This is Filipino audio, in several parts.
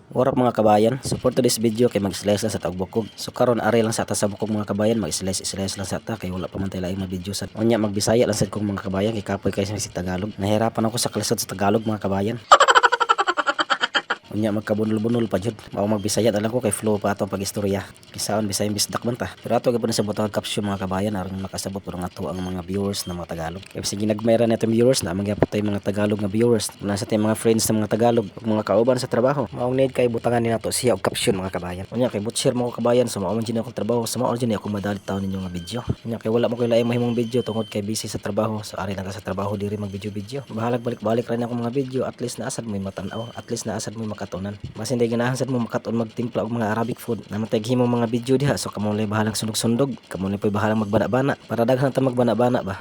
What up mga kabayan? So for today's video kay mag-slice lang sa taog bukog. So karon ari lang sa ta sa bukog mga kabayan, mag-slice lang sa ta kay wala pa man tay laing ma-video sa. Unya magbisaya lang sad kong mga kabayan kay kapoy kay sa Tagalog. Nahirapan ako sa klasod sa Tagalog mga kabayan. Unya magkabunol-bunol pa jud. Mao magbisaya na lang ko kay flow pa atong pagistorya. Kisaon bisayang bisdak man ta. Pero ato gyud na sa butang caption mga kabayan aron makasabot pero ato ang mga viewers na mga Tagalog. Kay sige nagmayra na itong viewers na magyapon tay mga Tagalog nga viewers. Muna sa tay mga friends na mga Tagalog ug mga kauban sa trabaho. Maong need kay butangan ni nato siya og caption mga kabayan. Unya kay butcher mo ko kabayan so mao man jud akong trabaho. So mao jud ako madalit taon ninyo nga video. Unya kay wala mo koy laing mahimong video tungod kay busy sa trabaho. So ari lang ka sa trabaho diri mag video. Bahalag balik-balik ra na ako mga video at least naasad mo matan-aw. At least naasad mo makatunan. Mas hindi ganahan sad mo makaton magtimpla og mga Arabic food na matay himong mga video diha so kamo lay bahalang sundog-sundog kamo lay poy bahalang magbana-bana para daghan ta magbana-bana ba.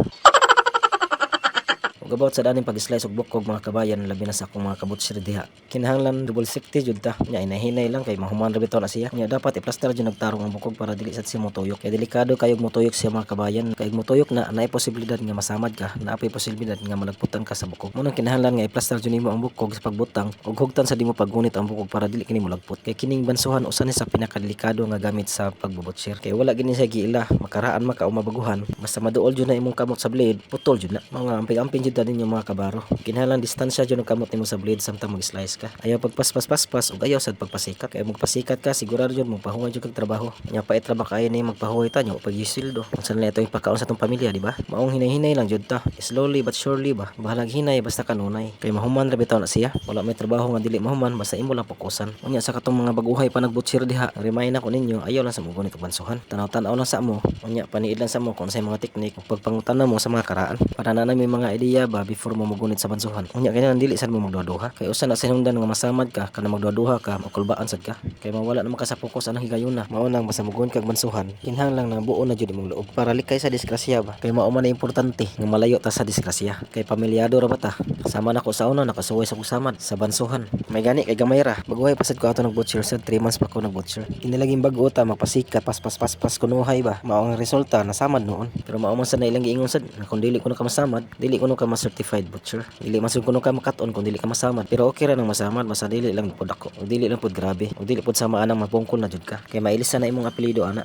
About sa daning pag-slice og bukog mga kabayan labi na sa akong mga kabutser diha. Kinahanglan double safety jud ta. Nya inahinay lang kay mahuman ra bitaw na siya. Nya dapat i-plaster jud nagtarong ang bukog para dili sad siya motuyok. Kay delikado kayo motuyok siya mga kabayan. Kay motuyok na naay posibilidad nga masamad ka, naapay posibilidad nga malagputan ka sa bukog. Munang kinahanglan nga i-plaster jud nimo ang bukog sa pagbutang ug hugtan sa dimo paggunit ang bukog para dili kini molagpot. Kay kining bansuhan usa ni sa pinakadelikado nga gamit sa pagbubutser. Kay wala gini siya giila, makaraan maka o mabaguhan. Basta maduol jud na imong kamot sa blade, putol jud na. Mga amping-amping jud ninyo mga kabaro. Kinahanglan distansya jud ang kamot nimo sa blade samtang mag-slice ka. Ayaw pagpaspas-paspas ug ayaw sad pagpasikat. Kay magpasikat ka sigurado jud magpahuway jud kag trabaho. Nya pait ra ba kay ni magpahuway ta nyo pag yisildo. Unsa na ito ipakaon sa tong pamilya, di ba? Maong hinay-hinay lang jud ta. Slowly but surely ba. Bahalag hinay basta kanunay. Kay mahuman ra bitaw na siya. Wala may trabaho nga dili mahuman basta imo lang fokusan. Unya sa katong mga baguhay pa nagbutsir diha, remind ako ninyo ayaw lang sa mugunit og bansuhan. Tanaw-tanaw lang sa mo. Unya paniid lang sa mo kung sa mga teknik ug pagpangutan mo sa mga karaan. Para na may mga ideya ba before mo magunit sa bansuhan. Unya kaya dili sad mo magduha-duha. Kay usa na sa hinungdan nga masamad ka kana magduha-duha ka makulbaan sad ka. Kay mawala naman ka sa fokus anang higayuna. Mao nang basta mugon kag bansuhan. Kinahanglan na buo na jud imong loob para likay sa disgrasya ba. Kay mao man na importante nga malayo ta sa disgrasya. Kay pamilyado ra ba ta. Sama na ko sa una nakasuway sa kusamad sa bansuhan. May gani kay gamay ra. Baguhay pasad ko ato nagbutcher sad 3 months pa ko nagbutcher. Inilaging bag-o ta magpasikat pas kunuhay ba. Mao ang resulta nasamad noon. Pero mao man sa na ilang giingon sad kung dili ko na ka masamad, dili ko na ka ma-certified butcher. Dili masud kuno ka makaton kung dili ka masamad. Pero okay ra nang masamad basta dili lang pud ako. O dili lang pud grabe. O dili pud sama anang mapungkol na jud ka. Kay mailisa na imong apelyido ana.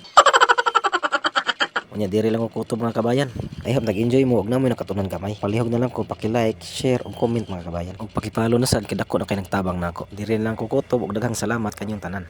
Unya diri lang ko kutob mga kabayan. I hope nag-enjoy mo ug namoy nakatunan gamay. Palihog na lang ko paki-like, share ug comment mga kabayan. Ug paki-follow na sad kay dako na kay nagtabang nako. Diri lang ko kutob ug daghang salamat kanyong tanan.